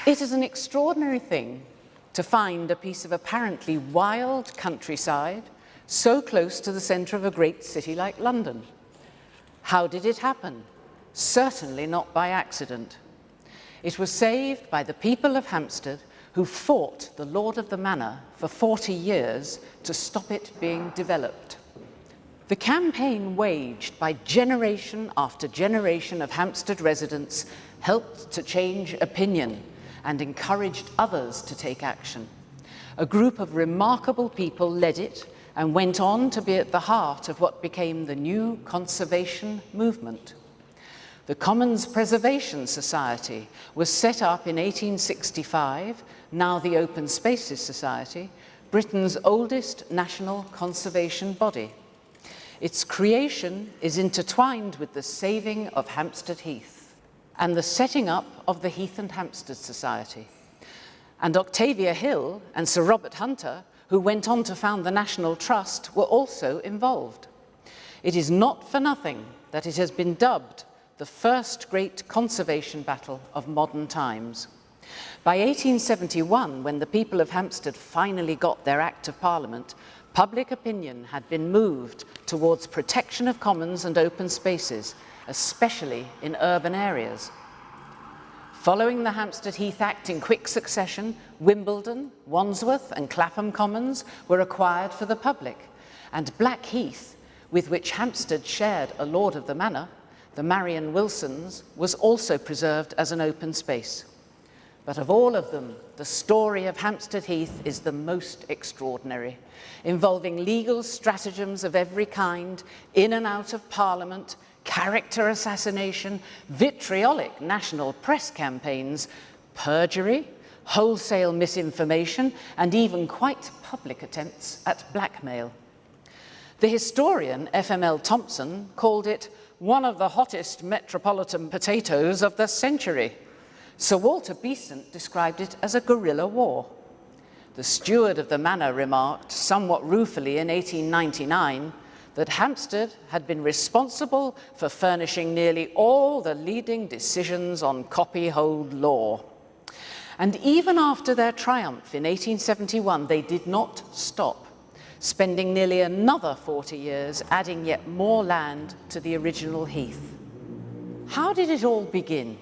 It is an extraordinary thing to find a piece of apparently wild countryside so close to the centre of a great city like London. How did it happen? Certainly not by accident. It was saved by the people of Hampstead, who fought the Lord of the Manor for 40 years to stop it being developed. The campaign waged by generation after generation of Hampstead residents helped to change opinion and encouraged others to take action. A group of remarkable people led it and went on to be at the heart of what became the new conservation movement. The Commons Preservation Society was set up in 1865, now the Open Spaces Society, Britain's oldest national conservation body. Its creation is intertwined with the saving of Hampstead Heath and the setting up of the Heath Hampstead Society. And Octavia Hill and Sir Robert Hunter, who went on to found the National Trust, were also involved. It is not for nothing that it has been dubbed the first great conservation battle of modern times. By 1871, when the people of Hampstead finally got their Act of Parliament, public opinion had been moved towards protection of commons and open spaces, especially in urban areas. Following the Hampstead Heath Act in quick succession, Wimbledon, Wandsworth and Clapham Commons were acquired for the public, and Blackheath, with which Hampstead shared a lord of the manor, the Marion Wilsons, was also preserved as an open space. But of all of them, the story of Hampstead Heath is the most extraordinary, involving legal stratagems of every kind, in and out of Parliament, character assassination, vitriolic national press campaigns, perjury, wholesale misinformation, and even quite public attempts at blackmail. The historian FML Thompson called it one of the hottest metropolitan potatoes of the century. Sir Walter Besant described it as a guerrilla war. The steward of the manor remarked, somewhat ruefully in 1899, that Hampstead had been responsible for furnishing nearly all the leading decisions on copyhold law. And even after their triumph in 1871, they did not stop, spending nearly another 40 years adding yet more land to the original heath. How did it all begin?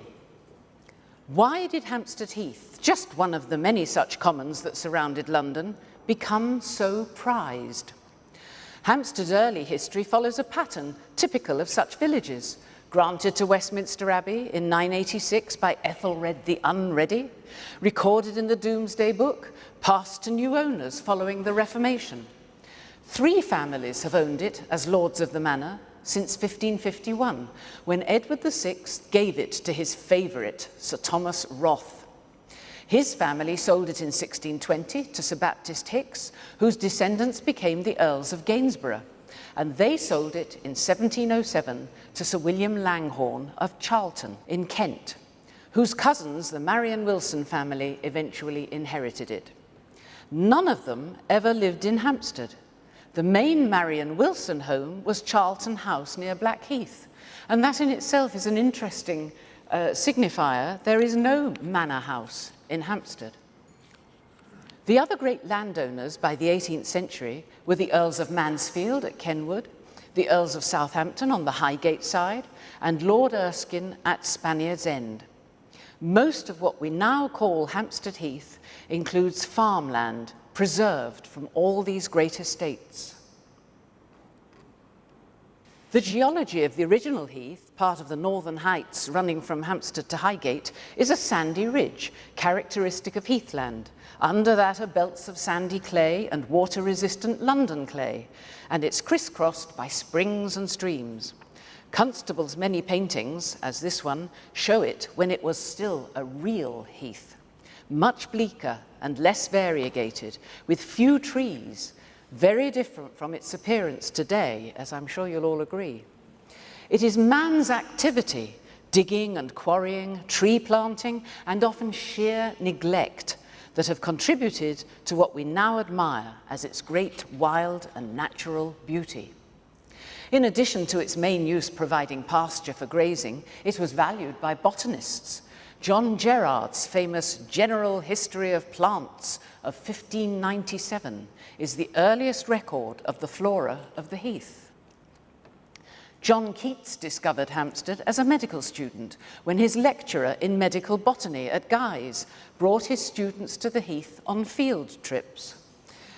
Why did Hampstead Heath, just one of the many such commons that surrounded London, become so prized? Hampstead's early history follows a pattern typical of such villages, granted to Westminster Abbey in 986 by Ethelred the Unready, recorded in the Domesday Book, passed to new owners following the Reformation. 3 families have owned it as lords of the manor since 1551, when Edward VI gave it to his favourite, Sir Thomas Wroth. His family sold it in 1620 to Sir Baptist Hicks, whose descendants became the Earls of Gainsborough, and they sold it in 1707 to Sir William Langhorne of Charlton in Kent, whose cousins, the Marion Wilson family, eventually inherited it. None of them ever lived in Hampstead. The main Marion Wilson home was Charlton House near Blackheath, and that in itself is an interesting signifier. There is no manor house in Hampstead. The other great landowners by the 18th century were the Earls of Mansfield at Kenwood, the Earls of Southampton on the Highgate side, and Lord Erskine at Spaniard's End. Most of what we now call Hampstead Heath includes farmland preserved from all these great estates. The geology of the original heath, part of the Northern Heights running from Hampstead to Highgate, is a sandy ridge, characteristic of heathland. Under that are belts of sandy clay and water-resistant London clay, and it's crisscrossed by springs and streams. Constable's many paintings, as this one, show it when it was still a real heath, much bleaker and less variegated, with few trees, very different from its appearance today, as I'm sure you'll all agree. It is man's activity, digging and quarrying, tree planting, and often sheer neglect, that have contributed to what we now admire as its great wild and natural beauty. In addition to its main use providing pasture for grazing, it was valued by botanists. John Gerard's famous General History of Plants of 1597 is the earliest record of the flora of the heath. John Keats discovered Hampstead as a medical student when his lecturer in medical botany at Guy's brought his students to the heath on field trips.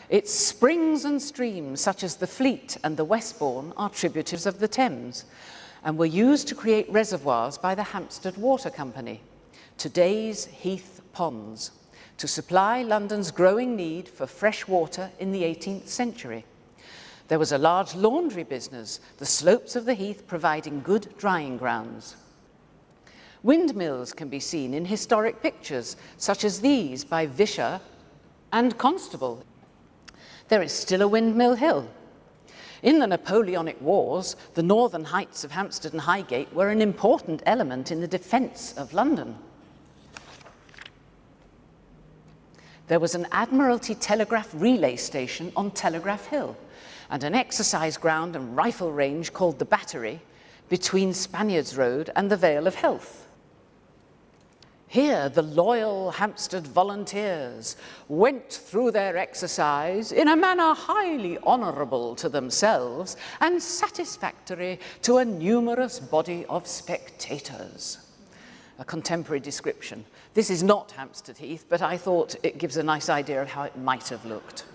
Its springs and streams, such as the Fleet and the Westbourne, are tributaries of the Thames and were used to create reservoirs by the Hampstead Water Company, today's Heath Ponds, to supply London's growing need for fresh water in the 18th century. There was a large laundry business, the slopes of the heath providing good drying grounds. Windmills can be seen in historic pictures, such as these by Vischer and Constable. There is still a Windmill Hill. In the Napoleonic Wars, the northern heights of Hampstead and Highgate were an important element in the defence of London. There was an Admiralty telegraph relay station on Telegraph Hill, and an exercise ground and rifle range called the Battery between Spaniards Road and the Vale of Health. Here, the loyal Hampstead volunteers went through their exercise in a manner highly honourable to themselves and satisfactory to a numerous body of spectators. A contemporary description. This is not Hampstead Heath, but I thought it gives a nice idea of how it might have looked.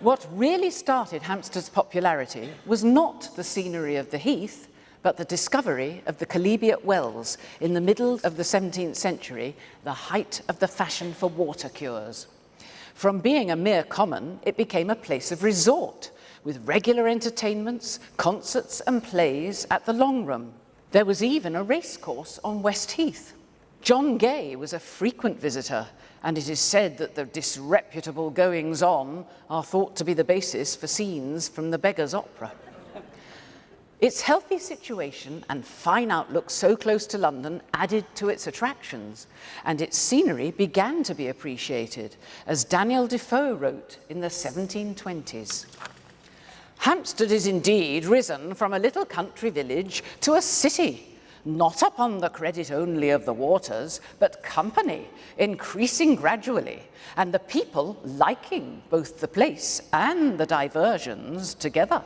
What really started Hampstead's popularity was not the scenery of the heath, but the discovery of the chalybeate wells in the middle of the 17th century, the height of the fashion for water cures. From being a mere common, it became a place of resort, with regular entertainments, concerts and plays at the Long Room. There was even a racecourse on West Heath. John Gay was a frequent visitor, and it is said that the disreputable goings-on are thought to be the basis for scenes from the Beggar's Opera. Its healthy situation and fine outlook so close to London added to its attractions, and its scenery began to be appreciated, as Daniel Defoe wrote in the 1720s. Hampstead is indeed risen from a little country village to a city, not upon the credit only of the waters, but company, increasing gradually, and the people liking both the place and the diversions together.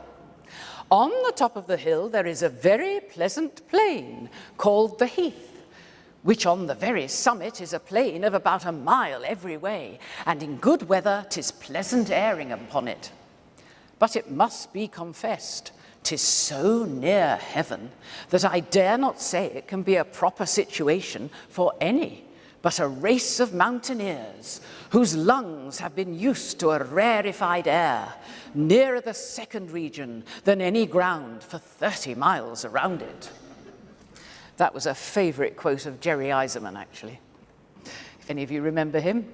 On the top of the hill there is a very pleasant plain called the Heath, which on the very summit is a plain of about a mile every way, and in good weather 'tis pleasant airing upon it. But it must be confessed, 'tis so near heaven that I dare not say it can be a proper situation for any but a race of mountaineers whose lungs have been used to a rarefied air nearer the second region than any ground for 30 miles around it. That was a favourite quote of Jerry Eiserman, actually, if any of you remember him.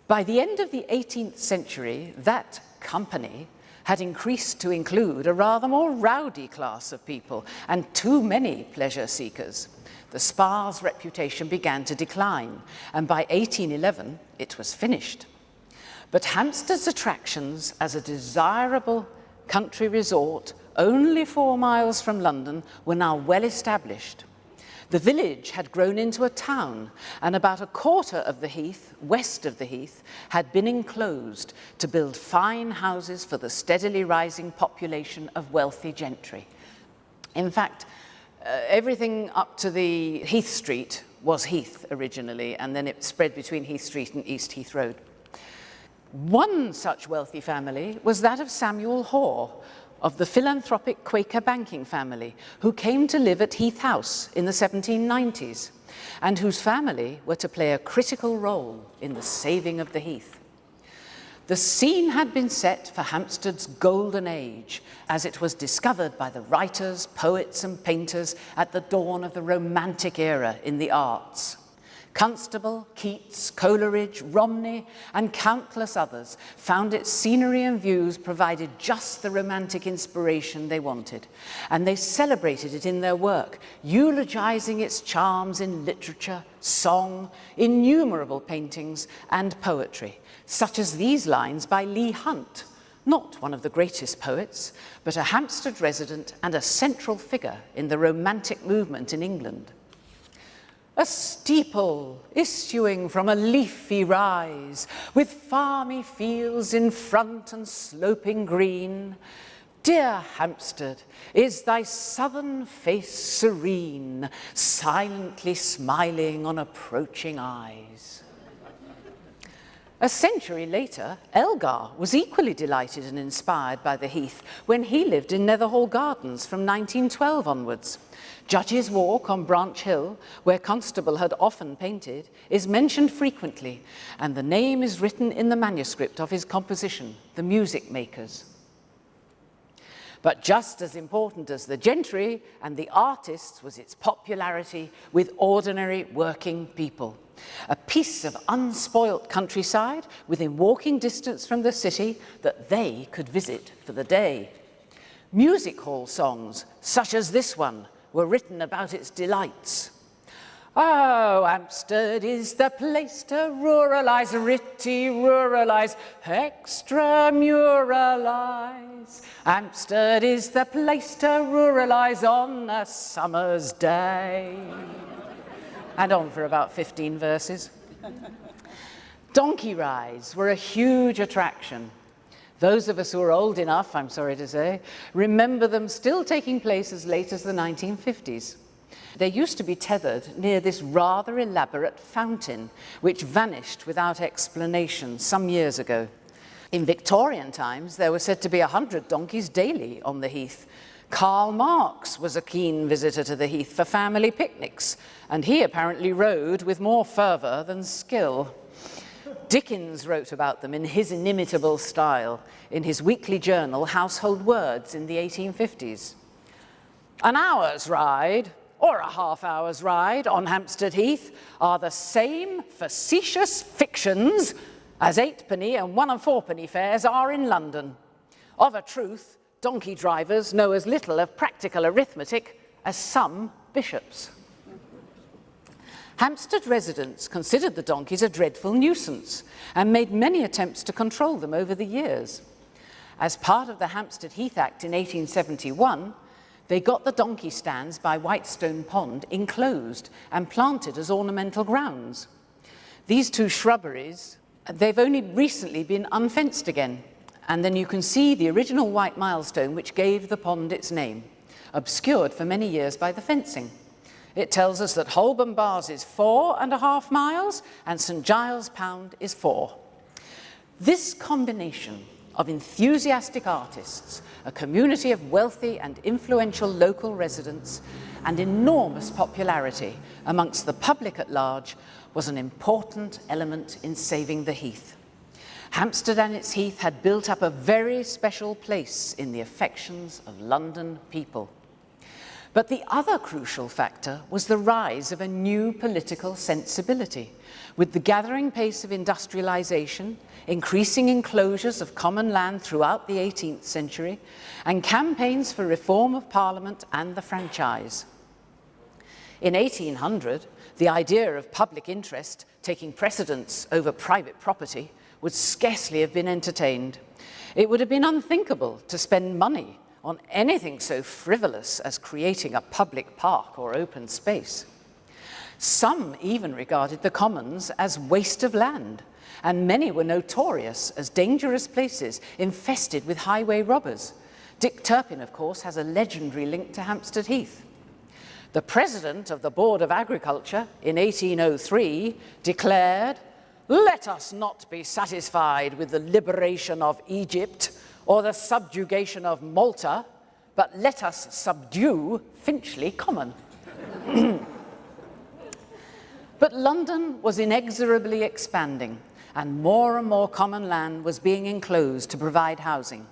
By the end of the 18th century, that company had increased to include a rather more rowdy class of people and too many pleasure seekers. The spa's reputation began to decline, and by 1811 it was finished. But Hampstead's attractions as a desirable country resort only 4 miles from London were now well established. The village had grown into a town, and about a quarter of the heath, west of the heath, had been enclosed to build fine houses for the steadily rising population of wealthy gentry. In fact, everything up to the Heath Street was Heath originally, and then it spread between Heath Street and East Heath Road. One such wealthy family was that of Samuel Hoare, of the philanthropic Quaker banking family, who came to live at Heath House in the 1790s, and whose family were to play a critical role in the saving of the heath. The scene had been set for Hampstead's golden age, as it was discovered by the writers, poets and painters at the dawn of the Romantic era in the arts. Constable, Keats, Coleridge, Romney, and countless others found its scenery and views provided just the romantic inspiration they wanted, and they celebrated it in their work, eulogizing its charms in literature, song, innumerable paintings, and poetry, such as these lines by Leigh Hunt, not one of the greatest poets, but a Hampstead resident and a central figure in the Romantic movement in England. A steeple issuing from a leafy rise, with farmy fields in front and sloping green. Dear Hampstead, is thy southern face serene, silently smiling on approaching eyes. A century later, Elgar was equally delighted and inspired by the Heath when he lived in Netherhall Gardens from 1912 onwards. Judge's Walk on Branch Hill, where Constable had often painted, is mentioned frequently, and the name is written in the manuscript of his composition, The Music Makers. But just as important as the gentry and the artists was its popularity with ordinary working people. A piece of unspoilt countryside within walking distance from the city that they could visit for the day. Music hall songs, such as this one, were written about its delights. Oh, Hampstead is the place to ruralise, ritty ruralise, extramuralise. Hampstead is the place to ruralise on a summer's day. And on for about 15 verses. Donkey rides were a huge attraction. Those of us who are old enough, I'm sorry to say, remember them still taking place as late as the 1950s. They used to be tethered near this rather elaborate fountain, which vanished without explanation some years ago. In Victorian times, there were said to be 100 donkeys daily on the Heath. Karl Marx was a keen visitor to the Heath for family picnics, and he apparently rode with more fervour than skill. Dickens wrote about them in his inimitable style in his weekly journal, Household Words, in the 1850s. An hour's ride, or a half-hour's ride on Hampstead Heath are the same facetious fictions as 8-penny and 1 and 4-penny fares are in London. Of a truth, donkey drivers know as little of practical arithmetic as some bishops. Hampstead residents considered the donkeys a dreadful nuisance and made many attempts to control them over the years. As part of the Hampstead Heath Act in 1871, they got the donkey stands by Whitestone Pond enclosed and planted as ornamental grounds. These two shrubberies, they've only recently been unfenced again, and then you can see the original white milestone which gave the pond its name, obscured for many years by the fencing. It tells us that Holborn Bars is 4.5 miles and St Giles Pound is 4. This combination of enthusiastic artists, a community of wealthy and influential local residents, and enormous popularity amongst the public at large was an important element in saving the Heath. Hampstead and its Heath had built up a very special place in the affections of London people. But the other crucial factor was the rise of a new political sensibility, with the gathering pace of industrialization, increasing enclosures of common land throughout the 18th century, and campaigns for reform of Parliament and the franchise. In 1800, the idea of public interest taking precedence over private property would scarcely have been entertained. It would have been unthinkable to spend money on anything so frivolous as creating a public park or open space. Some even regarded the commons as waste of land, and many were notorious as dangerous places infested with highway robbers. Dick Turpin, of course, has a legendary link to Hampstead Heath. The president of the Board of Agriculture in 1803 declared, "Let us not be satisfied with the liberation of Egypt or the subjugation of Malta, but let us subdue Finchley Common." But London was inexorably expanding, and more common land was being enclosed to provide housing.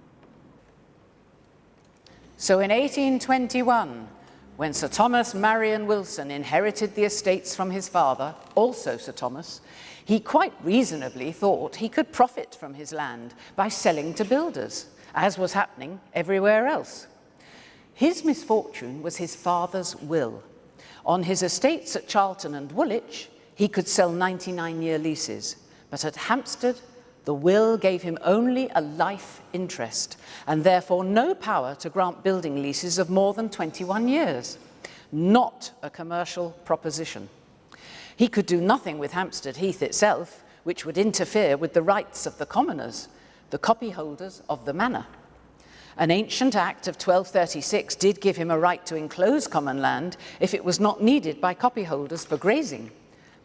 So in 1821, when Sir Thomas Marion Wilson inherited the estates from his father, also Sir Thomas, he quite reasonably thought he could profit from his land by selling to builders, as was happening everywhere else. His misfortune was his father's will. On his estates at Charlton and Woolwich, he could sell 99-year leases, but at Hampstead, the will gave him only a life interest, and therefore no power to grant building leases of more than 21 years. Not a commercial proposition. He could do nothing with Hampstead Heath itself, which would interfere with the rights of the commoners, the copyholders of the manor. An ancient act of 1236 did give him a right to enclose common land if it was not needed by copyholders for grazing.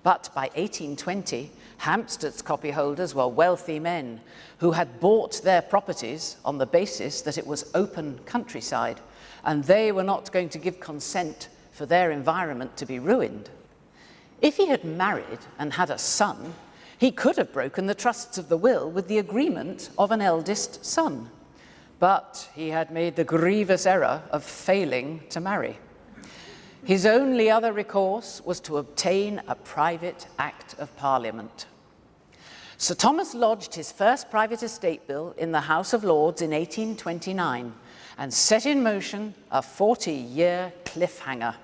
But by 1820, Hampstead's copyholders were wealthy men who had bought their properties on the basis that it was open countryside, and they were not going to give consent for their environment to be ruined. If he had married and had a son, he could have broken the trusts of the will with the agreement of an eldest son. But he had made the grievous error of failing to marry. His only other recourse was to obtain a private Act of Parliament. Sir Thomas lodged his first private estate bill in the House of Lords in 1829 and set in motion a 40-year cliffhanger.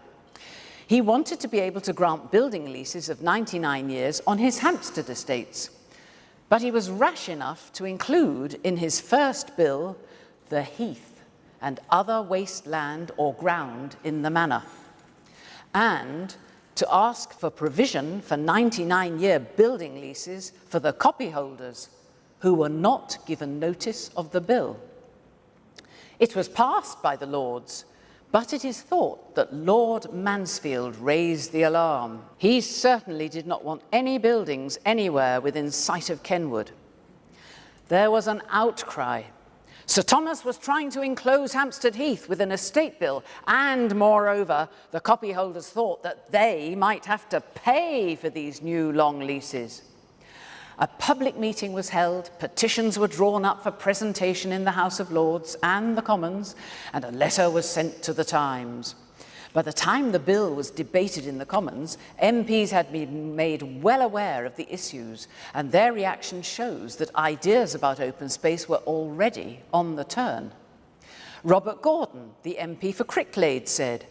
He wanted to be able to grant building leases of 99 years on his Hampstead estates, but he was rash enough to include in his first bill the heath and other waste land or ground in the manor, and to ask for provision for 99-year building leases for the copyholders who were not given notice of the bill. It was passed by the Lords, but it is thought that Lord Mansfield raised the alarm. He certainly did not want any buildings anywhere within sight of Kenwood. There was an outcry. Sir Thomas was trying to enclose Hampstead Heath with an estate bill, and moreover, the copyholders thought that they might have to pay for these new long leases. A public meeting was held, petitions were drawn up for presentation in the House of Lords and the Commons, and a letter was sent to the Times. By the time the bill was debated in the Commons, MPs had been made well aware of the issues, and their reaction shows that ideas about open space were already on the turn. Robert Gordon, the MP for Cricklade, said,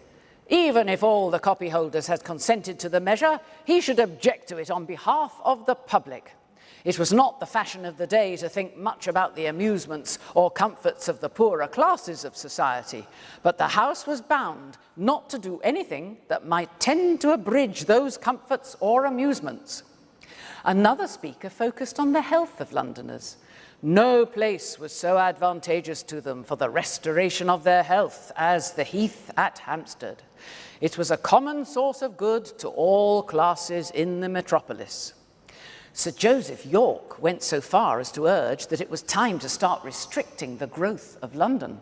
"Even if all the copyholders had consented to the measure, he should object to it on behalf of the public. It was not the fashion of the day to think much about the amusements or comforts of the poorer classes of society, but the House was bound not to do anything that might tend to abridge those comforts or amusements." Another speaker focused on the health of Londoners. No place was so advantageous to them for the restoration of their health as the Heath at Hampstead. It was a common source of good to all classes in the metropolis. Sir Joseph Yorke went so far as to urge that it was time to start restricting the growth of London.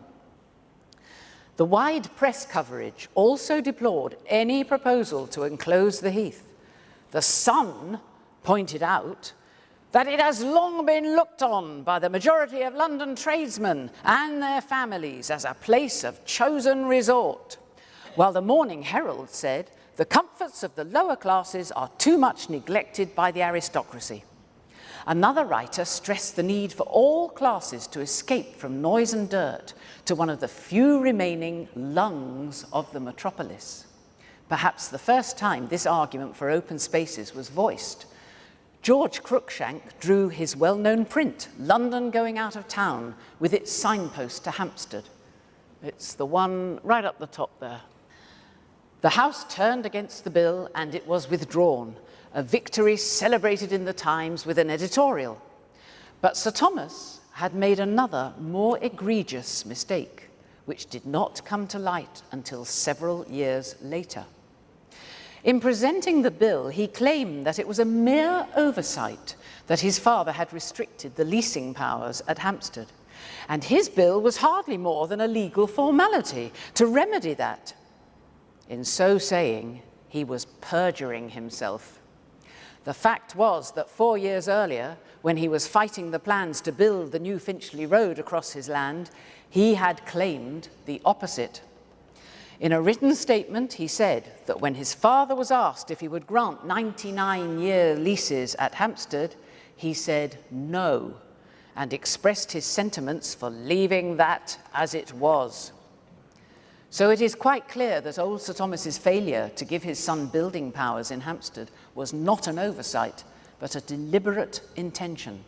The wide press coverage also deplored any proposal to enclose the Heath. The Sun pointed out that it has long been looked on by the majority of London tradesmen and their families as a place of chosen resort, while the Morning Herald said the comforts of the lower classes are too much neglected by the aristocracy. Another writer stressed the need for all classes to escape from noise and dirt to one of the few remaining lungs of the metropolis. Perhaps the first time this argument for open spaces was voiced. George Cruikshank drew his well-known print, London Going Out of Town, with its signpost to Hampstead. It's the one right up the top there. The House turned against the bill and it was withdrawn, a victory celebrated in the Times with an editorial. But Sir Thomas had made another, more egregious mistake, which did not come to light until several years later. In presenting the bill, he claimed that it was a mere oversight that his father had restricted the leasing powers at Hampstead, and his bill was hardly more than a legal formality to remedy that. In so saying, he was perjuring himself. The fact was that 4 years earlier, when he was fighting the plans to build the new Finchley Road across his land, he had claimed the opposite. In a written statement, he said that when his father was asked if he would grant 99-year leases at Hampstead, he said no, and expressed his sentiments for leaving that as it was. So it is quite clear that old Sir Thomas's failure to give his son building powers in Hampstead was not an oversight, but a deliberate intention.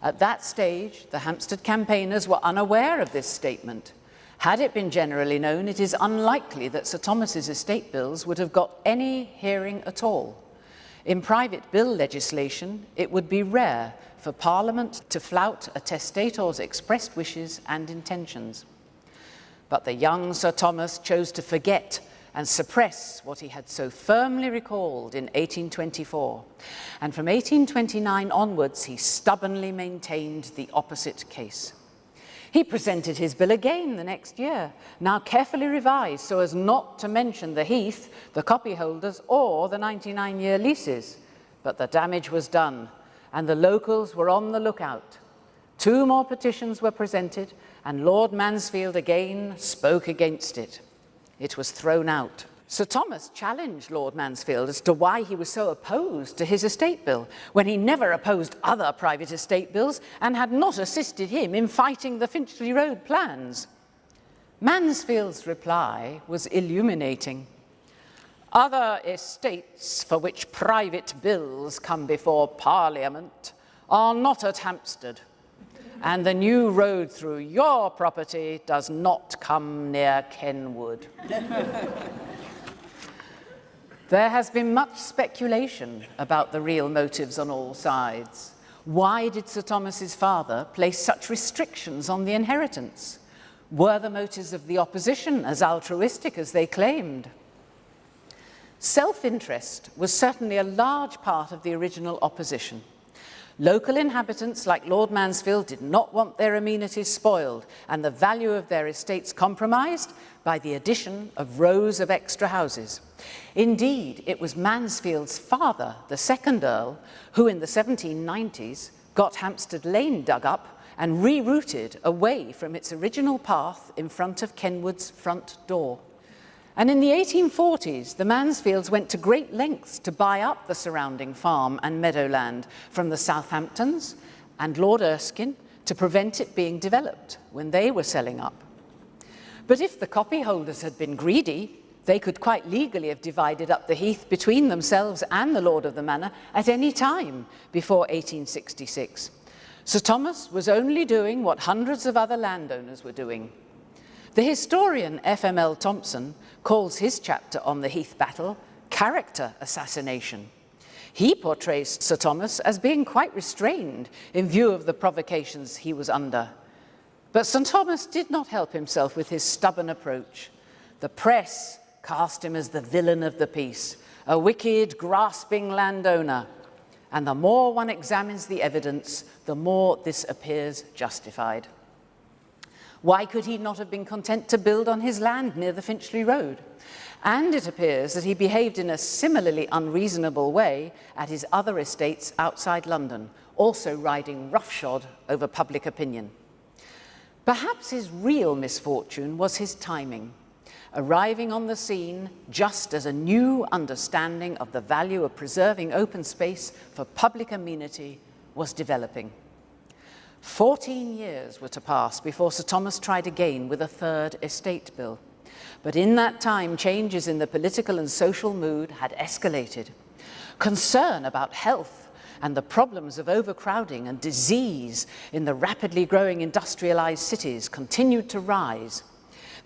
At that stage, the Hampstead campaigners were unaware of this statement. Had it been generally known, it is unlikely that Sir Thomas's estate bills would have got any hearing at all. In private bill legislation, it would be rare for Parliament to flout a testator's expressed wishes and intentions. But the young Sir Thomas chose to forget and suppress what he had so firmly recalled in 1824. And from 1829 onwards, he stubbornly maintained the opposite case. He presented his bill again the next year, now carefully revised so as not to mention the Heath, the copyholders, or the 99-year leases. But the damage was done, and the locals were on the lookout. 2 more petitions were presented, and Lord Mansfield again spoke against it. It was thrown out. Sir Thomas challenged Lord Mansfield as to why he was so opposed to his estate bill, when he never opposed other private estate bills and had not assisted him in fighting the Finchley Road plans. Mansfield's reply was illuminating. Other estates for which private bills come before Parliament are not at Hampstead, and the new road through your property does not come near Kenwood. There has been much speculation about the real motives on all sides. Why did Sir Thomas's father place such restrictions on the inheritance? Were the motives of the opposition as altruistic as they claimed? Self-interest was certainly a large part of the original opposition. Local inhabitants like Lord Mansfield did not want their amenities spoiled and the value of their estates compromised by the addition of rows of extra houses. Indeed, it was Mansfield's father, the second Earl, who in the 1790s got Hampstead Lane dug up and rerouted away from its original path in front of Kenwood's front door. And in the 1840s, the Mansfields went to great lengths to buy up the surrounding farm and meadowland from the Southamptons and Lord Erskine to prevent it being developed when they were selling up. But if the copyholders had been greedy, they could quite legally have divided up the heath between themselves and the lord of the manor at any time before 1866. Sir Thomas was only doing what hundreds of other landowners were doing. The historian F.M.L. Thompson calls his chapter on the Heath battle character assassination. He portrays Sir Thomas as being quite restrained in view of the provocations he was under. But Sir Thomas did not help himself with his stubborn approach. The press cast him as the villain of the piece, a wicked, grasping landowner. And the more one examines the evidence, the more this appears justified. Why could he not have been content to build on his land near the Finchley Road? And it appears that he behaved in a similarly unreasonable way at his other estates outside London, also riding roughshod over public opinion. Perhaps his real misfortune was his timing, arriving on the scene just as a new understanding of the value of preserving open space for public amenity was developing. 14 years were to pass before Sir Thomas tried again with a third estate bill. But in that time, changes in the political and social mood had escalated. Concern about health and the problems of overcrowding and disease in the rapidly growing industrialized cities continued to rise.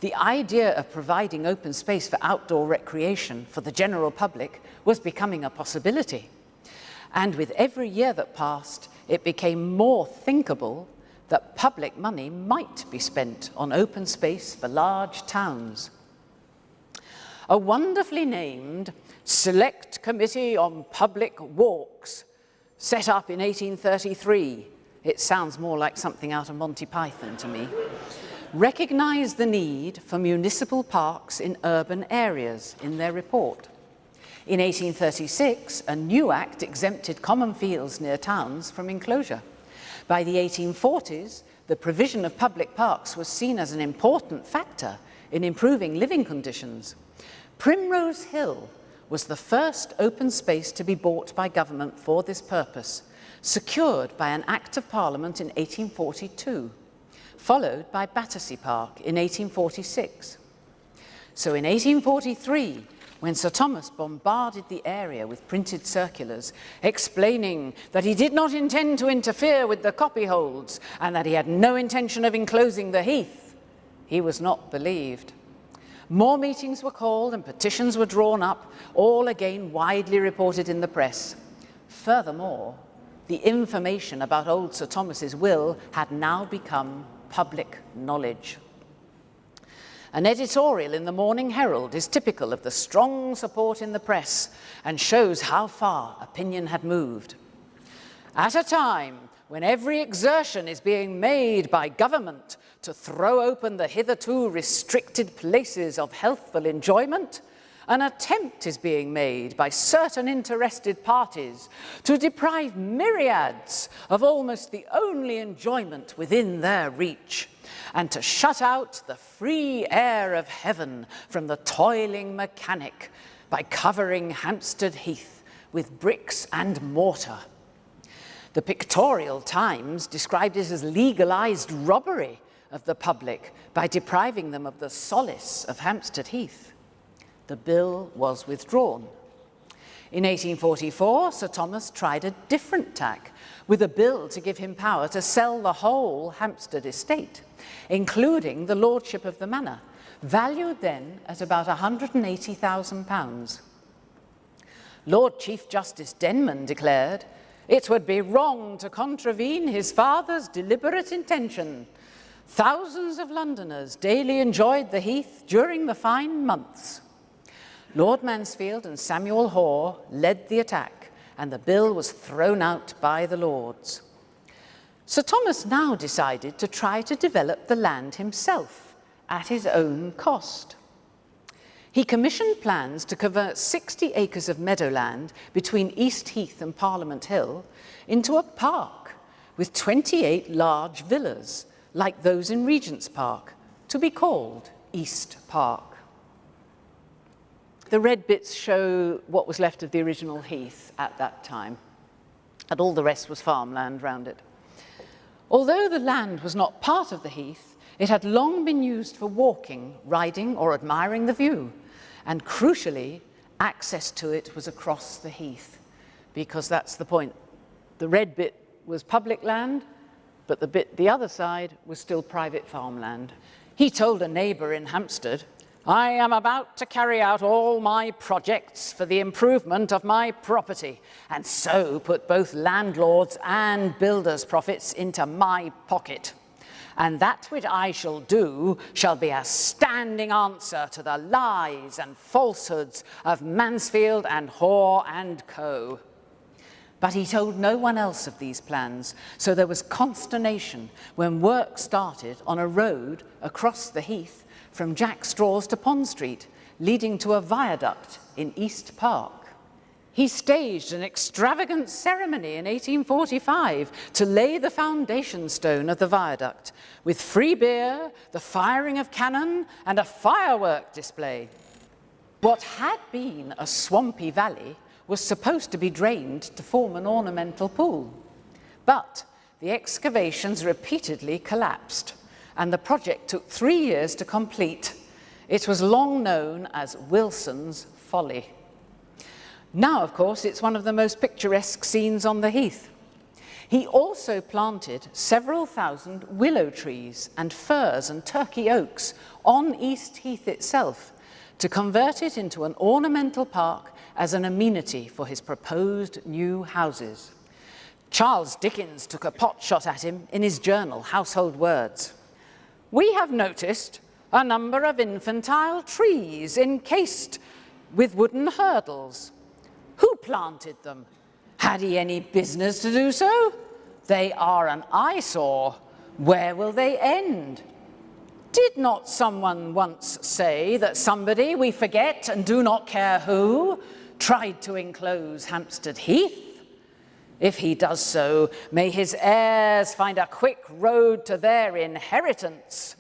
The idea of providing open space for outdoor recreation for the general public was becoming a possibility. And with every year that passed, it became more thinkable that public money might be spent on open space for large towns. A wonderfully named Select Committee on Public Walks, set up in 1833, it sounds more like something out of Monty Python to me, recognized the need for municipal parks in urban areas in their report. In 1836, a new act exempted common fields near towns from enclosure. By the 1840s, the provision of public parks was seen as an important factor in improving living conditions. Primrose Hill was the first open space to be bought by government for this purpose, secured by an Act of Parliament in 1842, followed by Battersea Park in 1846. So in 1843, when Sir Thomas bombarded the area with printed circulars explaining that he did not intend to interfere with the copyholds and that he had no intention of enclosing the heath, He was not believed. More meetings were called and petitions were drawn up, all again widely reported in the press. Furthermore, the information about old Sir Thomas's will had now become public knowledge. An editorial in the Morning Herald is typical of the strong support in the press and shows how far opinion had moved. At a time when every exertion is being made by government to throw open the hitherto restricted places of healthful enjoyment, an attempt is being made by certain interested parties to deprive myriads of almost the only enjoyment within their reach, and to shut out the free air of heaven from the toiling mechanic by covering Hampstead Heath with bricks and mortar. The Pictorial Times described it as legalized robbery of the public by depriving them of the solace of Hampstead Heath. The bill was withdrawn. In 1844, Sir Thomas tried a different tack with a bill to give him power to sell the whole Hampstead estate, including the lordship of the manor, valued then at about £180,000. Lord Chief Justice Denman declared, "It would be wrong to contravene his father's deliberate intention. Thousands of Londoners daily enjoyed the Heath during the fine months." Lord Mansfield and Samuel Hoare led the attack, and the bill was thrown out by the Lords. Sir Thomas now decided to try to develop the land himself at his own cost. He commissioned plans to convert 60 acres of meadowland between East Heath and Parliament Hill into a park with 28 large villas, like those in Regent's Park, to be called East Park. The red bits show what was left of the original heath at that time, and all the rest was farmland round it. Although the land was not part of the heath, it had long been used for walking, riding, or admiring the view, and crucially, access to it was across the heath, because that's the point. The red bit was public land, but the bit the other side was still private farmland. He told a neighbour in Hampstead, "I am about to carry out all my projects for the improvement of my property, and so put both landlords' and builders' profits into my pocket. And that which I shall do shall be a standing answer to the lies and falsehoods of Mansfield and Hoare and Co." But he told no one else of these plans, so there was consternation when work started on a road across the heath from Jack Straw's to Pond Street, leading to a viaduct in East Park. He staged an extravagant ceremony in 1845 to lay the foundation stone of the viaduct, with free beer, the firing of cannon, and a firework display. What had been a swampy valley was supposed to be drained to form an ornamental pool. But the excavations repeatedly collapsed, and the project took 3 years to complete. It was long known as Wilson's Folly. Now, of course, it's one of the most picturesque scenes on the heath. He also planted several thousand willow trees and firs and Turkey oaks on East Heath itself to convert it into an ornamental park as an amenity for his proposed new houses. Charles Dickens took a pot shot at him in his journal, Household Words. "We have noticed a number of infantile trees encased with wooden hurdles. Who planted them? Had he any business to do so? They are an eyesore. Where will they end? Did not someone once say that somebody, we forget and do not care who, tried to enclose Hampstead Heath? If he does so, may his heirs find a quick road to their inheritance.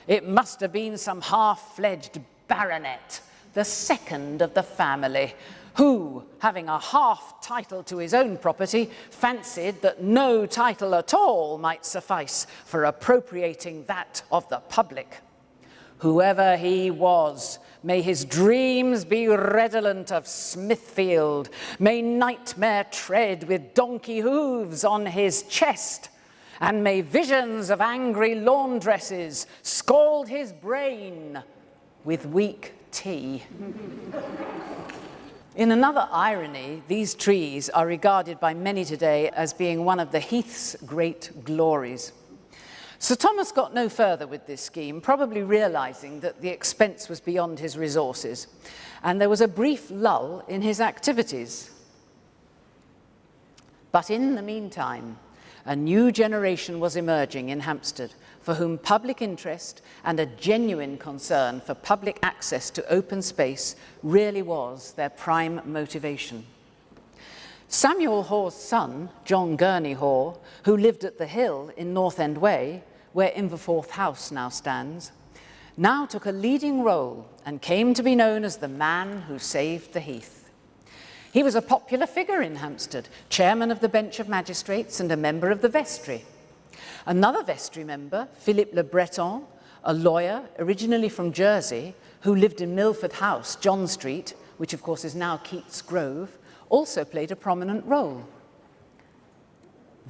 It must have been some half-fledged baronet, the second of the family, who, having a half title to his own property, fancied that no title at all might suffice for appropriating that of the public. Whoever he was, may his dreams be redolent of Smithfield, may nightmare tread with donkey hooves on his chest, and may visions of angry laundresses scald his brain with weak tea. In another irony, these trees are regarded by many today as being one of the Heath's great glories. Sir Thomas got no further with this scheme, probably realising that the expense was beyond his resources, and there was a brief lull in his activities. But in the meantime, a new generation was emerging in Hampstead, for whom public interest and a genuine concern for public access to open space really was their prime motivation. Samuel Hoare's son, John Gurney Hoare, who lived at the Hill in North End Way, where Inverforth House now stands, now took a leading role and came to be known as the man who saved the Heath. He was a popular figure in Hampstead, chairman of the Bench of Magistrates and a member of the Vestry. Another Vestry member, Philippe Le Breton, a lawyer originally from Jersey, who lived in Milford House, John Street, which of course is now Keats Grove, also played a prominent role.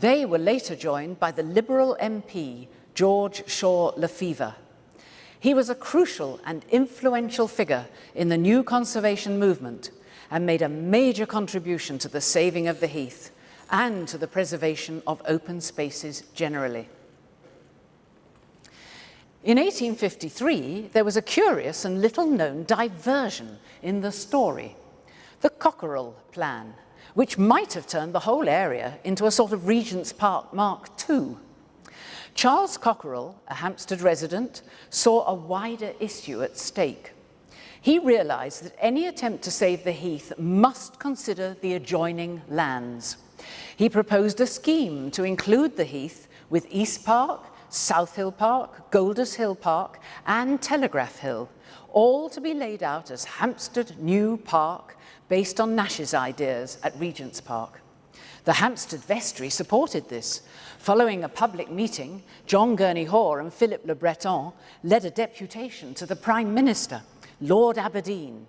They were later joined by the Liberal MP, George Shaw Lefevre. He was a crucial and influential figure in the new conservation movement and made a major contribution to the saving of the Heath and to the preservation of open spaces generally. In 1853, there was a curious and little-known diversion in the story, the Cockerell Plan, which might have turned the whole area into a sort of Regent's Park Mark II. Charles Cockerell, a Hampstead resident, saw a wider issue at stake. He realised that any attempt to save the Heath must consider the adjoining lands. He proposed a scheme to include the Heath with East Park, South Hill Park, Golders Hill Park and Telegraph Hill, all to be laid out as Hampstead New Park based on Nash's ideas at Regent's Park. The Hampstead Vestry supported this. Following a public meeting, John Gurney Hoare and Philippe Le Breton led a deputation to the Prime Minister, Lord Aberdeen,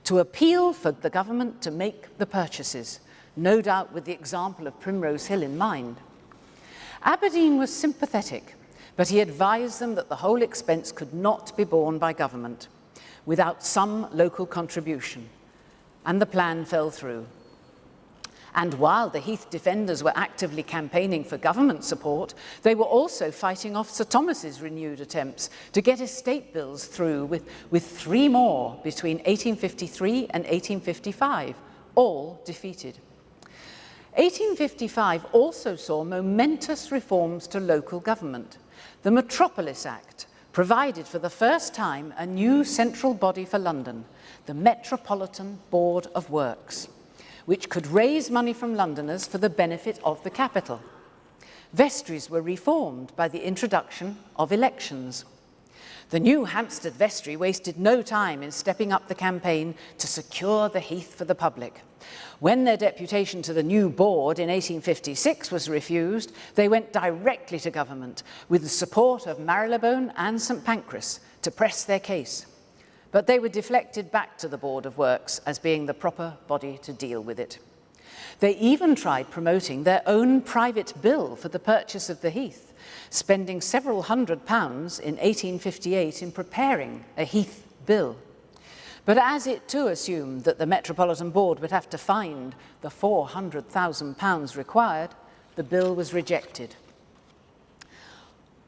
to appeal for the government to make the purchases, no doubt with the example of Primrose Hill in mind. Aberdeen was sympathetic, but he advised them that the whole expense could not be borne by government without some local contribution, and the plan fell through. And while the Heath defenders were actively campaigning for government support, they were also fighting off Sir Thomas's renewed attempts to get estate bills through with three more between 1853 and 1855, all defeated. 1855 also saw momentous reforms to local government. The Metropolis Act provided for the first time a new central body for London, the Metropolitan Board of Works, which could raise money from Londoners for the benefit of the capital. Vestries were reformed by the introduction of elections. The new Hampstead Vestry wasted no time in stepping up the campaign to secure the Heath for the public. When their deputation to the new board in 1856 was refused, they went directly to government with the support of Marylebone and St Pancras to press their case. But they were deflected back to the Board of Works as being the proper body to deal with it. They even tried promoting their own private bill for the purchase of the Heath, spending several £100s in 1858 in preparing a Heath bill. But as it too assumed that the Metropolitan Board would have to find the £400,000 required, the bill was rejected.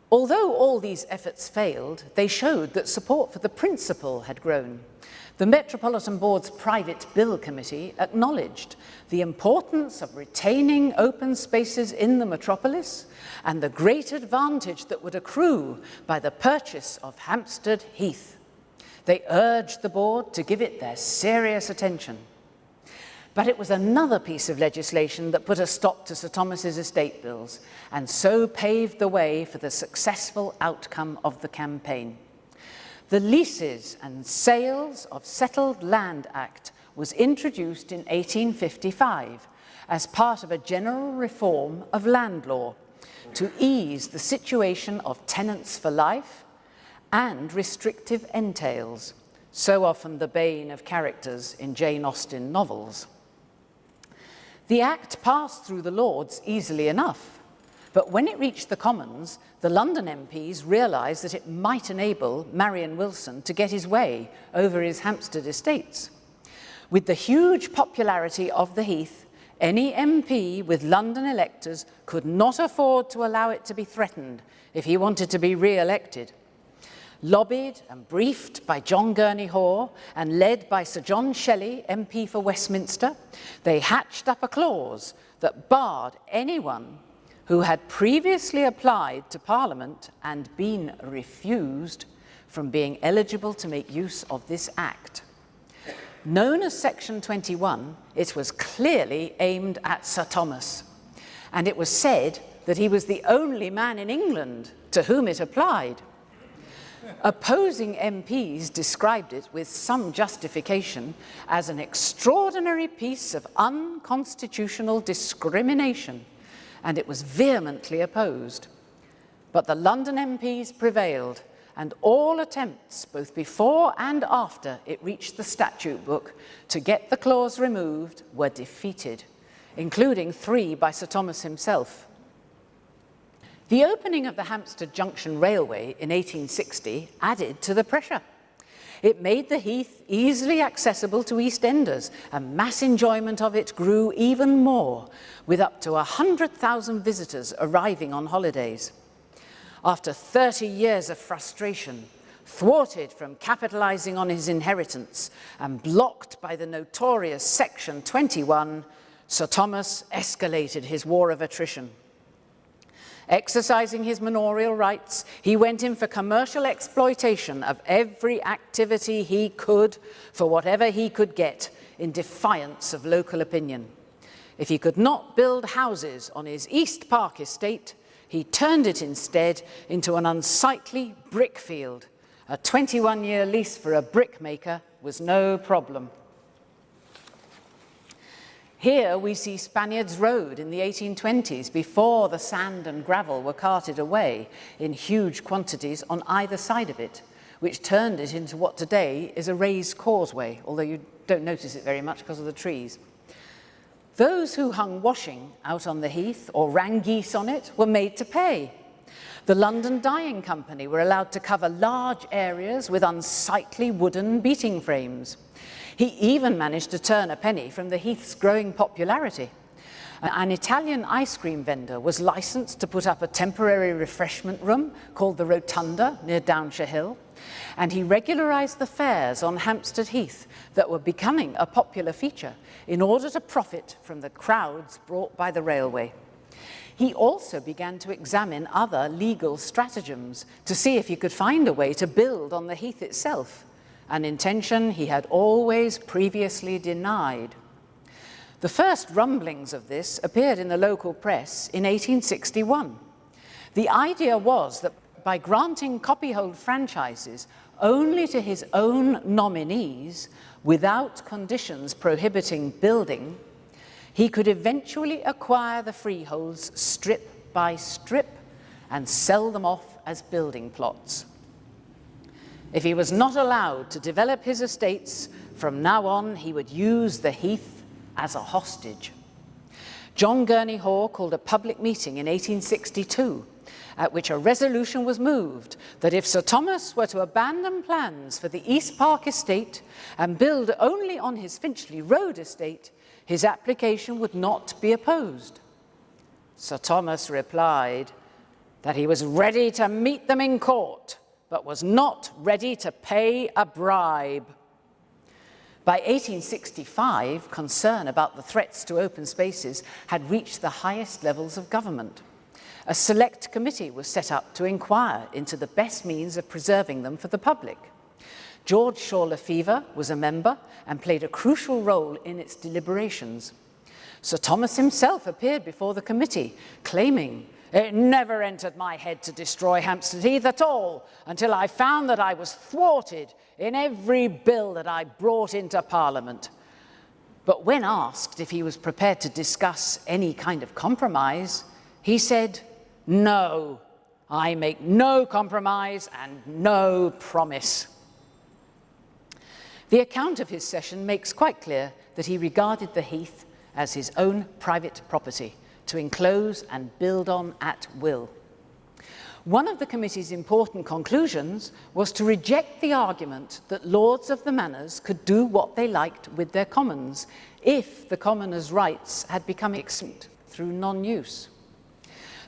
Although all these efforts failed, they showed that support for the principle had grown. The Metropolitan Board's Private Bill Committee acknowledged the importance of retaining open spaces in the metropolis and the great advantage that would accrue by the purchase of Hampstead Heath. They urged the board to give it their serious attention. But it was another piece of legislation that put a stop to Sir Thomas's estate bills and so paved the way for the successful outcome of the campaign. The Leases and Sales of Settled Land Act was introduced in 1855 as part of a general reform of land law to ease the situation of tenants for life and restrictive entails, so often the bane of characters in Jane Austen novels. The Act passed through the Lords easily enough, But when it reached the Commons, the London MPs realised that it might enable Marion Wilson to get his way over his Hampstead estates. With the huge popularity of the Heath, any MP with London electors could not afford to allow it to be threatened if he wanted to be re-elected. Lobbied and briefed by John Gurney Hoare and led by Sir John Shelley, MP for Westminster, they hatched up a clause that barred anyone who had previously applied to Parliament and been refused from being eligible to make use of this Act. Known as Section 21, it was clearly aimed at Sir Thomas, and it was said that he was the only man in England to whom it applied. Opposing MPs described it with some justification as an extraordinary piece of unconstitutional discrimination, and it was vehemently opposed. But the London MPs prevailed, and all attempts, both before and after it reached the statute book, to get the clause removed were defeated, including 3 by Sir Thomas himself. The opening of the Hampstead Junction Railway in 1860 added to the pressure. It made the Heath easily accessible to East Enders, and mass enjoyment of it grew even more, with up to 100,000 visitors arriving on holidays. After 30 years of frustration, thwarted from capitalising on his inheritance and blocked by the notorious Section 21, Sir Thomas escalated his war of attrition. Exercising his manorial rights, he went in for commercial exploitation of every activity he could for whatever he could get, in defiance of local opinion. If he could not build houses on his East Park estate, he turned it instead into an unsightly brick field. A 21-year lease for a brickmaker was no problem. Here we see Spaniards Road in the 1820s, before the sand and gravel were carted away in huge quantities on either side of it, which turned it into what today is a raised causeway, although you don't notice it very much because of the trees. Those who hung washing out on the Heath or ran geese on it were made to pay. The London Dyeing Company were allowed to cover large areas with unsightly wooden beating frames. He even managed to turn a penny from the Heath's growing popularity. An Italian ice cream vendor was licensed to put up a temporary refreshment room called the Rotunda near Downshire Hill, and he regularised the fares on Hampstead Heath that were becoming a popular feature in order to profit from the crowds brought by the railway. He also began to examine other legal stratagems to see if he could find a way to build on the Heath itself, an intention he had always previously denied. The first rumblings of this appeared in the local press in 1861. The idea was that by granting copyhold franchises only to his own nominees without conditions prohibiting building, he could eventually acquire the freeholds strip by strip and sell them off as building plots. If he was not allowed to develop his estates, from now on he would use the Heath as a hostage. John Gurney Hoare called a public meeting in 1862, at which a resolution was moved that if Sir Thomas were to abandon plans for the East Park estate and build only on his Finchley Road estate, his application would not be opposed. Sir Thomas replied that he was ready to meet them in court, but was not ready to pay a bribe. By 1865, concern about the threats to open spaces had reached the highest levels of government. A select committee was set up to inquire into the best means of preserving them for the public. George Shaw Lefevre was a member and played a crucial role in its deliberations. Sir Thomas himself appeared before the committee, claiming, "It never entered my head to destroy Hampstead Heath at all until I found that I was thwarted in every bill that I brought into Parliament." But when asked if he was prepared to discuss any kind of compromise, he said, "No, I make no compromise and no promise." The account of his session makes quite clear that he regarded the Heath as his own private property, to enclose and build on at will. One of the committee's important conclusions was to reject the argument that lords of the manors could do what they liked with their commons if the commoners' rights had become extinct through non-use.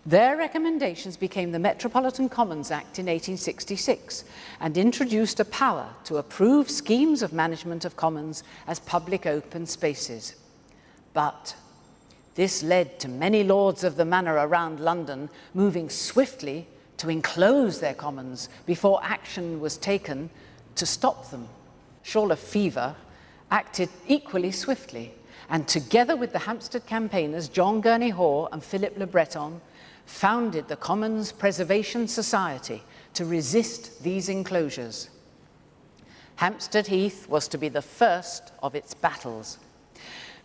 Their recommendations became the Metropolitan Commons Act in 1866 and introduced a power to approve schemes of management of commons as public open spaces. But this led to many lords of the manor around London moving swiftly to enclose their commons before action was taken to stop them. Shaw Fever acted equally swiftly, and together with the Hampstead campaigners John Gurney Hoare and Philip Le Breton, founded the Commons Preservation Society to resist these enclosures. Hampstead Heath was to be the first of its battles.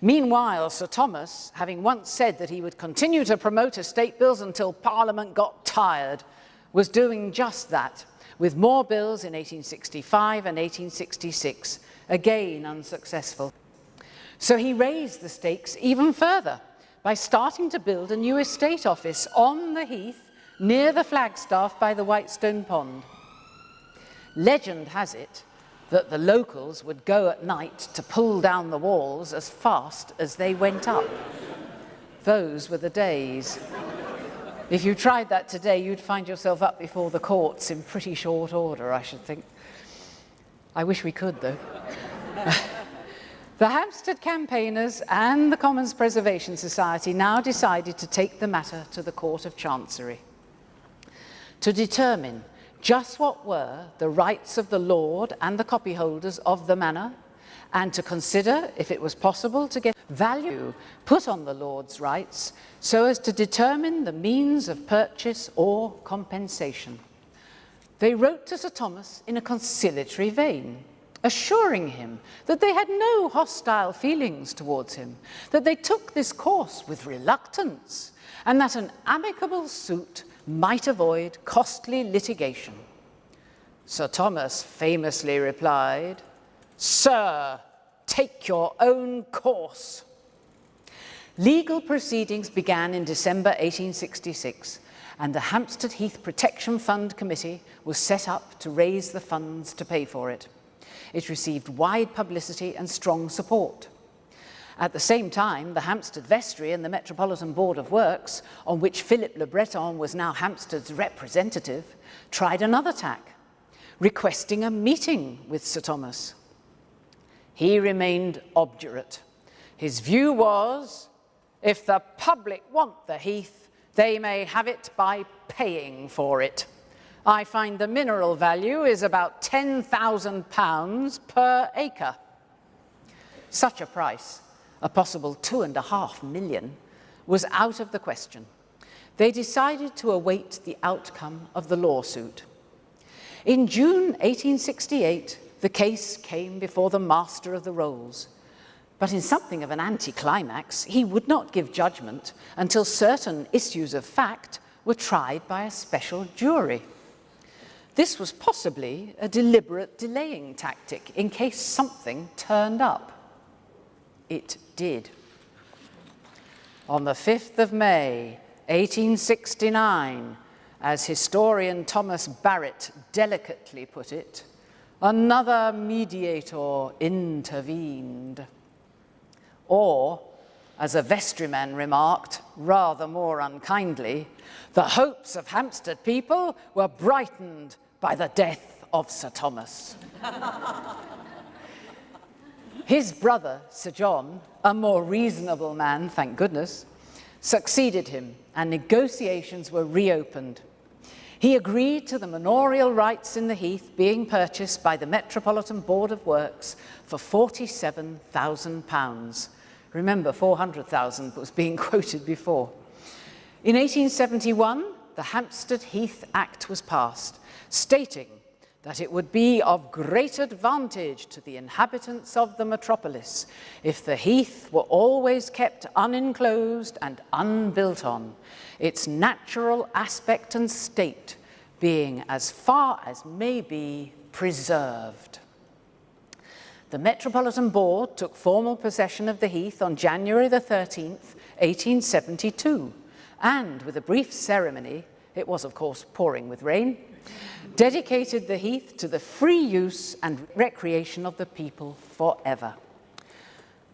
Meanwhile, Sir Thomas, having once said that he would continue to promote estate bills until Parliament got tired, was doing just that, with more bills in 1865 and 1866, again unsuccessful. So he raised the stakes even further by starting to build a new estate office on the Heath near the Flagstaff by the Whitestone Pond. Legend has it that the locals would go at night to pull down the walls as fast as they went up. Those were the days. If you tried that today, you'd find yourself up before the courts in pretty short order, I should think. I wish we could, though. The Hampstead campaigners and the Commons Preservation Society now decided to take the matter to the Court of Chancery to determine just what were the rights of the lord and the copyholders of the manor, and to consider if it was possible to get value put on the lord's rights so as to determine the means of purchase or compensation. They wrote to Sir Thomas in a conciliatory vein, assuring him that they had no hostile feelings towards him, that they took this course with reluctance, and that an amicable suit might avoid costly litigation. Sir Thomas famously replied, "Sir, take your own course." Legal proceedings began in December 1866, and the Hampstead Heath Protection Fund Committee was set up to raise the funds to pay for it. It received wide publicity and strong support. At the same time, the Hampstead Vestry and the Metropolitan Board of Works, on which Philip Le Breton was now Hampstead's representative, tried another tack, requesting a meeting with Sir Thomas. He remained obdurate. His view was, if the public want the Heath, they may have it by paying for it. I find the mineral value is about £10,000 per acre. Such a price, a possible £2.5 million, was out of the question. They decided to await the outcome of the lawsuit. In June 1868, the case came before the Master of the Rolls. But in something of an anticlimax, he would not give judgment until certain issues of fact were tried by a special jury. This was possibly a deliberate delaying tactic in case something turned up. It did. On the 5th of May, 1869, as historian Thomas Barrett delicately put it, another mediator intervened. Or, as a vestryman remarked, rather more unkindly, the hopes of Hampstead people were brightened by the death of Sir Thomas. His brother, Sir John, a more reasonable man, thank goodness, succeeded him, and negotiations were reopened. He agreed to the manorial rights in the Heath being purchased by the Metropolitan Board of Works for £47,000. Remember, 400,000 was being quoted before. In 1871, the Hampstead Heath Act was passed, stating that it would be of great advantage to the inhabitants of the metropolis if the Heath were always kept unenclosed and unbuilt on, its natural aspect and state being as far as may be preserved. The Metropolitan Board took formal possession of the Heath on January the 13th, 1872, and with a brief ceremony, it was of course pouring with rain, dedicated the heath to the free use and recreation of the people forever.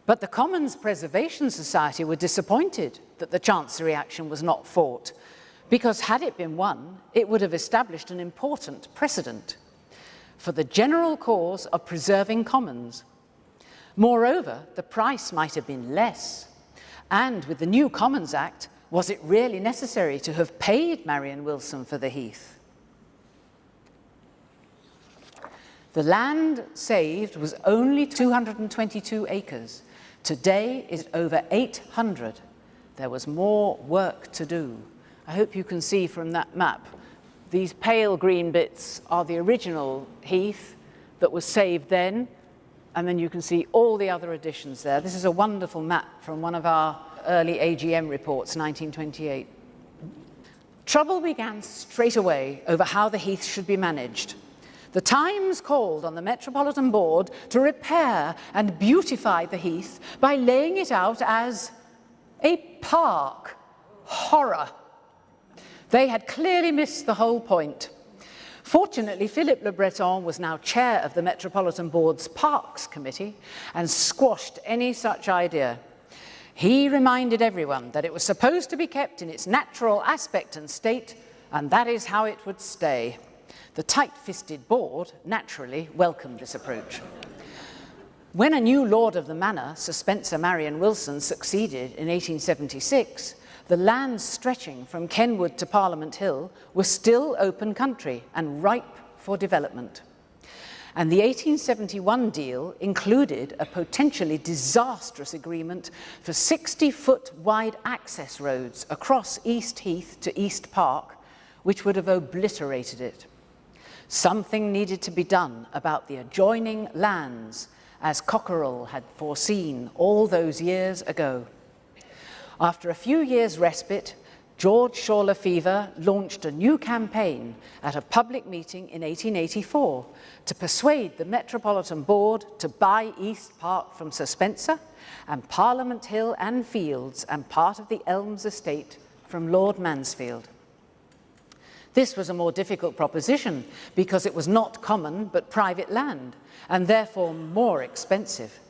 But the Commons Preservation Society were disappointed that the Chancery action was not fought, because had it been won, it would have established an important precedent for the general cause of preserving commons. Moreover, the price might have been less, and with the new Commons Act, was it really necessary to have paid Marion Wilson for the heath? The land saved was only 222 acres. Today is over 800. There was more work to do. I hope you can see from that map, these pale green bits are the original heath that was saved then, and then you can see all the other additions there. This is a wonderful map from one of our early AGM reports, 1928. Trouble began straight away over how the heath should be managed. The Times called on the Metropolitan Board to repair and beautify the heath by laying it out as a park. Horror! They had clearly missed the whole point. Fortunately, Philippe Le Breton was now chair of the Metropolitan Board's Parks Committee and squashed any such idea. He reminded everyone that it was supposed to be kept in its natural aspect and state, and that is how it would stay. The tight-fisted board naturally welcomed this approach. When a new lord of the manor, Sir Spencer Marion Wilson, succeeded in 1876, the land stretching from Kenwood to Parliament Hill was still open country and ripe for development. And the 1871 deal included a potentially disastrous agreement for 60-foot wide access roads across East Heath to East Park, which would have obliterated it. Something needed to be done about the adjoining lands, as Cockerell had foreseen all those years ago. After a few years' respite, George Shaw Lefevre launched a new campaign at a public meeting in 1884 to persuade the Metropolitan Board to buy East Park from Sir Spencer and Parliament Hill and Fields and part of the Elms estate from Lord Mansfield. This was a more difficult proposition because it was not common but private land and therefore more expensive.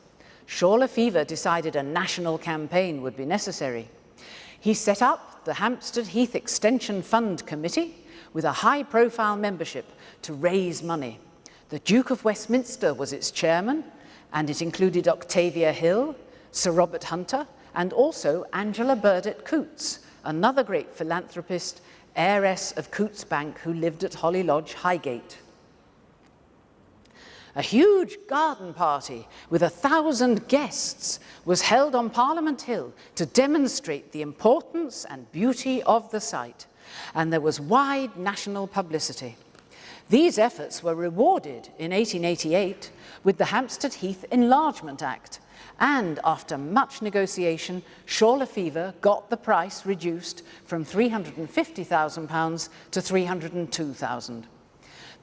Shaw Lefevre decided a national campaign would be necessary. He set up the Hampstead Heath Extension Fund Committee with a high-profile membership to raise money. The Duke of Westminster was its chairman, and it included Octavia Hill, Sir Robert Hunter, and also Angela Burdett Coutts, another great philanthropist, heiress of Coutts Bank, who lived at Holly Lodge, Highgate. A huge garden party with 1,000 guests was held on Parliament Hill to demonstrate the importance and beauty of the site, and there was wide national publicity. These efforts were rewarded in 1888 with the Hampstead Heath Enlargement Act, and after much negotiation, Shaw Lefevre got the price reduced from £350,000 to £302,000.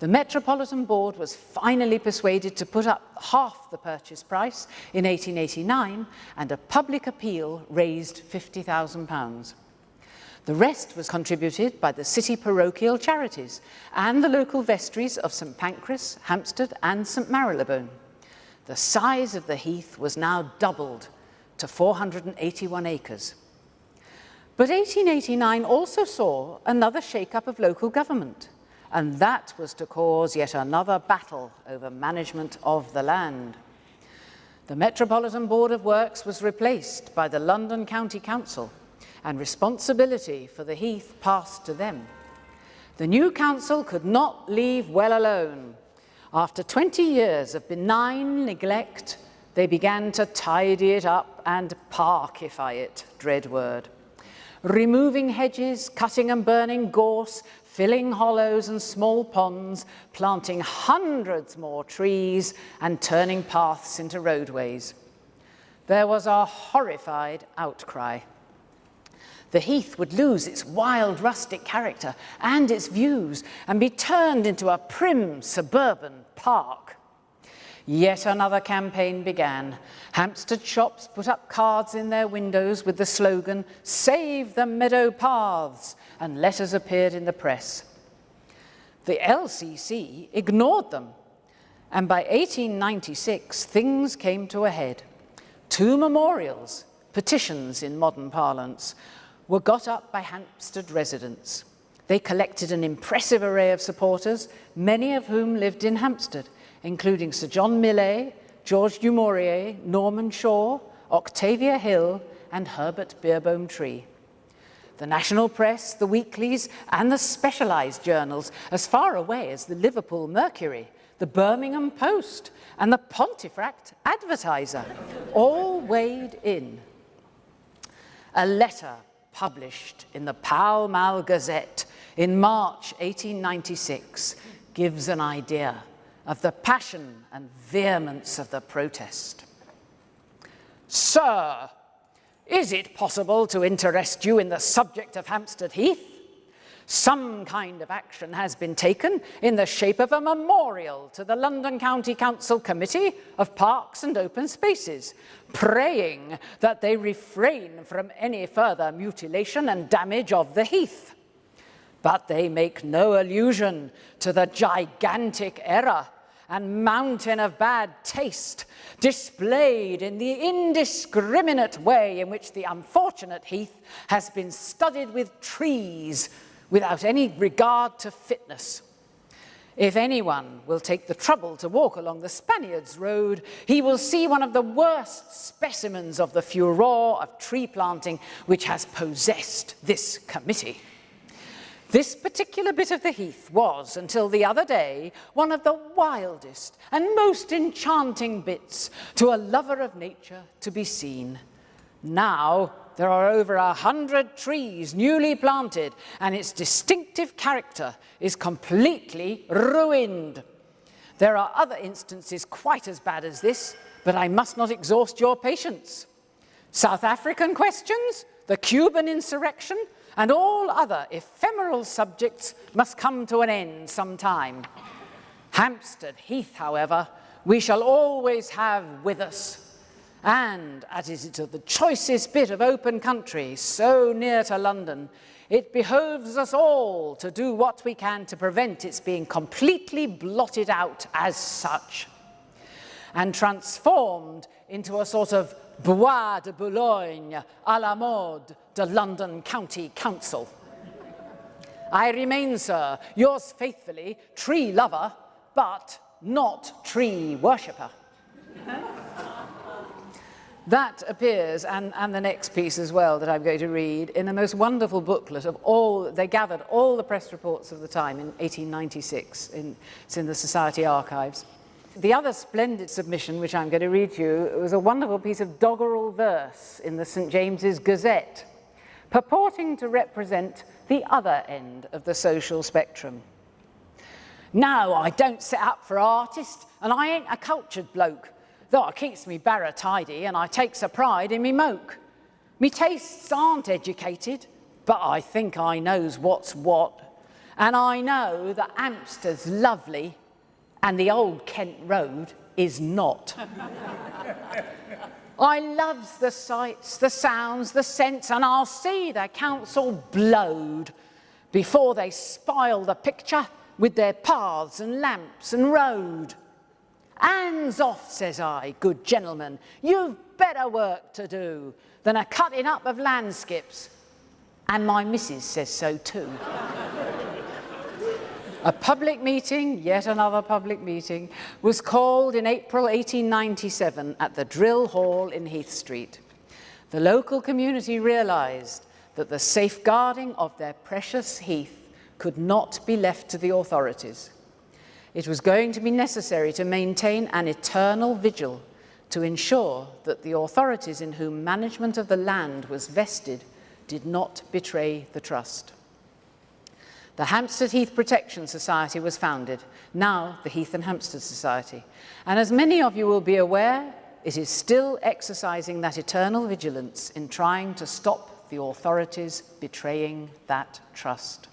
The Metropolitan Board was finally persuaded to put up half the purchase price in 1889, and a public appeal raised £50,000. The rest was contributed by the city parochial charities and the local vestries of St Pancras, Hampstead and St Marylebone. The size of the heath was now doubled to 481 acres. But 1889 also saw another shake-up of local government, and that was to cause yet another battle over management of the land. The Metropolitan Board of Works was replaced by the London County Council, and responsibility for the heath passed to them. The new council could not leave well alone. After 20 years of benign neglect, they began to tidy it up and parkify it, dread word. Removing hedges, cutting and burning gorse, filling hollows and small ponds, planting hundreds more trees, and turning paths into roadways. There was a horrified outcry. The heath would lose its wild rustic character and its views and be turned into a prim suburban park. Yet another campaign began. Hampstead shops put up cards in their windows with the slogan, "Save the meadow paths," and letters appeared in the press. The LCC ignored them, and by 1896, things came to a head. 2 memorials, petitions in modern parlance, were got up by Hampstead residents. They collected an impressive array of supporters, many of whom lived in Hampstead, including Sir John Millais, George du Maurier, Norman Shaw, Octavia Hill, and Herbert Beerbohm Tree. The national press, the weeklies, and the specialised journals, as far away as the Liverpool Mercury, the Birmingham Post, and the Pontefract Advertiser, all weighed in. A letter published in the Pall Mall Gazette in March 1896 gives an idea of the passion and vehemence of the protest. "Sir, is it possible to interest you in the subject of Hampstead Heath? Some kind of action has been taken in the shape of a memorial to the London County Council Committee of Parks and Open Spaces, praying that they refrain from any further mutilation and damage of the heath. But they make no allusion to the gigantic error and mountain of bad taste displayed in the indiscriminate way in which the unfortunate heath has been studded with trees without any regard to fitness. If anyone will take the trouble to walk along the Spaniards Road, he will see one of the worst specimens of the furor of tree planting which has possessed this committee. This particular bit of the heath was, until the other day, one of the wildest and most enchanting bits to a lover of nature to be seen. Now there are over 100 trees newly planted, and its distinctive character is completely ruined. There are other instances quite as bad as this, but I must not exhaust your patience. South African questions, the Cuban insurrection, and all other ephemeral subjects must come to an end sometime. Hampstead Heath, however, we shall always have with us. And as it is the choicest bit of open country, so near to London, it behoves us all to do what we can to prevent its being completely blotted out as such and transformed into a sort of Bois de Boulogne à la mode de London County Council. I remain, sir, yours faithfully, tree lover, but not tree worshipper. That appears, and the next piece as well that I'm going to read, in a most wonderful booklet of all, they gathered all the press reports of the time in 1896, it's in the Society archives. The other splendid submission, which I'm going to read to you, was a wonderful piece of doggerel verse in the St. James's Gazette, purporting to represent the other end of the social spectrum. "Now, I don't set up for artist, and I ain't a cultured bloke, though I keeps me barrow tidy and I takes a pride in me moke. Me tastes aren't educated, but I think I knows what's what, and I know that Hampstead's lovely and the old Kent Road is not. I loves the sights, the sounds, the scents, and I'll see the council blowed before they spile the picture with their paths and lamps and road. Hands off, says I, good gentlemen, you've better work to do than a cutting up of landscapes. And my missus says so too." A public meeting, yet another public meeting, was called in April 1897 at the Drill Hall in Heath Street. The local community realised that the safeguarding of their precious heath could not be left to the authorities. It was going to be necessary to maintain an eternal vigil to ensure that the authorities in whom management of the land was vested did not betray the trust. The Hampstead Heath Protection Society was founded, now the Heath and Hampstead Society. And as many of you will be aware, it is still exercising that eternal vigilance in trying to stop the authorities betraying that trust.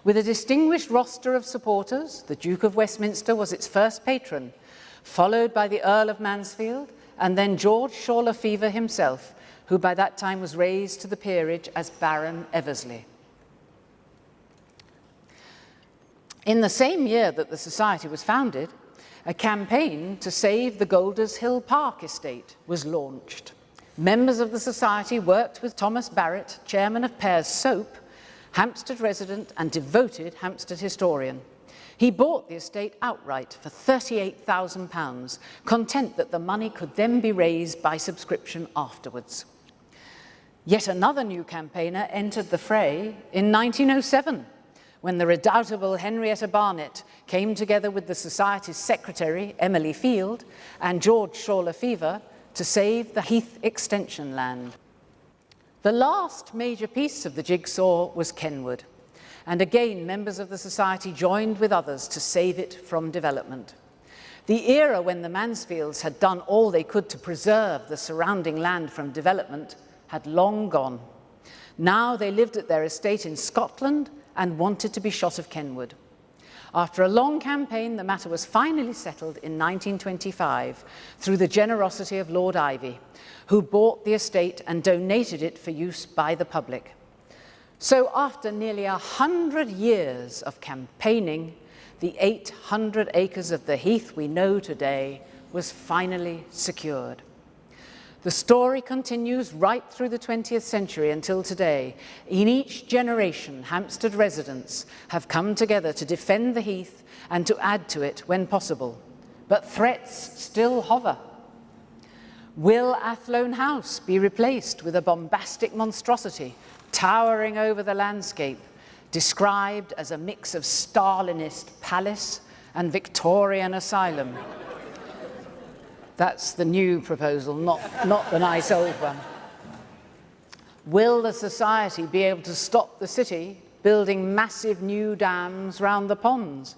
With a distinguished roster of supporters, the Duke of Westminster was its first patron, followed by the Earl of Mansfield, and then George Shaw Lefevre himself, who by that time was raised to the peerage as Baron Eversley. In the same year that the Society was founded, a campaign to save the Golders Hill Park estate was launched. Members of the Society worked with Thomas Barrett, chairman of Pears Soap, Hampstead resident and devoted Hampstead historian. He bought the estate outright for £38,000, content that the money could then be raised by subscription afterwards. Yet another new campaigner entered the fray in 1907, when the redoubtable Henrietta Barnett came together with the Society's secretary, Emily Field, and George Shaw Lefevre to save the Heath extension land. The last major piece of the jigsaw was Kenwood, and again members of the Society joined with others to save it from development. The era when the Mansfields had done all they could to preserve the surrounding land from development had long gone. Now they lived at their estate in Scotland and wanted to be shot of Kenwood. After a long campaign, the matter was finally settled in 1925 through the generosity of Lord Ivy, who bought the estate and donated it for use by the public. So after nearly 100 years of campaigning, the 800 acres of the Heath we know today was finally secured. The story continues right through the 20th century until today. In each generation, Hampstead residents have come together to defend the Heath and to add to it when possible. But threats still hover. Will Athlone House be replaced with a bombastic monstrosity towering over the landscape, described as a mix of Stalinist palace and Victorian asylum? That's the new proposal, not the nice old one. Will the Society be able to stop the city building massive new dams round the ponds?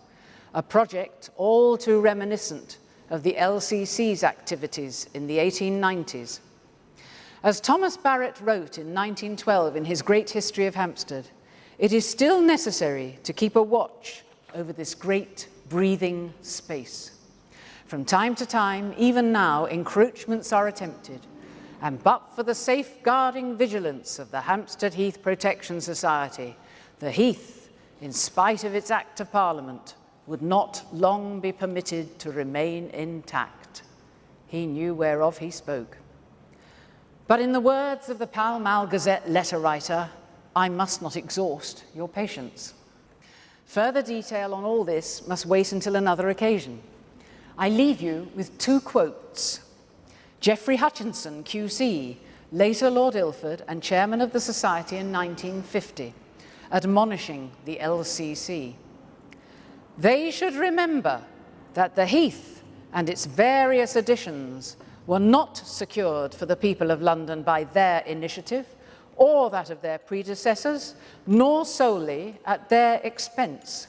A project all too reminiscent of the LCC's activities in the 1890s. As Thomas Barrett wrote in 1912 in his Great History of Hampstead, it is still necessary to keep a watch over this great breathing space. From time to time, even now, encroachments are attempted, and but for the safeguarding vigilance of the Hampstead Heath Protection Society, the Heath, in spite of its Act of Parliament, would not long be permitted to remain intact. He knew whereof he spoke. But in the words of the Pall Mall Gazette letter writer, I must not exhaust your patience. Further detail on all this must wait until another occasion. I leave you with two quotes. Geoffrey Hutchinson, QC, later Lord Ilford and chairman of the Society in 1950, admonishing the LCC. They should remember that the Heath and its various additions were not secured for the people of London by their initiative or that of their predecessors, nor solely at their expense.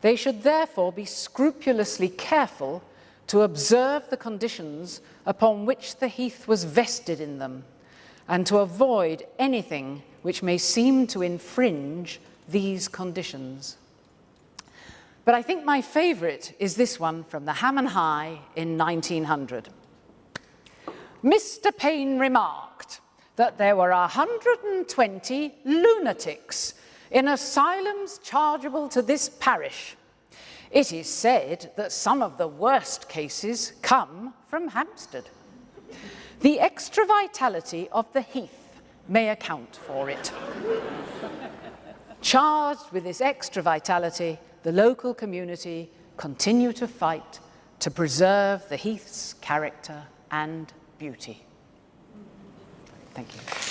They should therefore be scrupulously careful to observe the conditions upon which the Heath was vested in them, and to avoid anything which may seem to infringe these conditions. But I think my favourite is this one from the Ham and High in 1900. Mr. Payne remarked that there were 120 lunatics in asylums chargeable to this parish. It is said that some of the worst cases come from Hampstead. The extra vitality of the Heath may account for it. Charged with this extra vitality, the local community continue to fight to preserve the Heath's character and beauty. Thank you.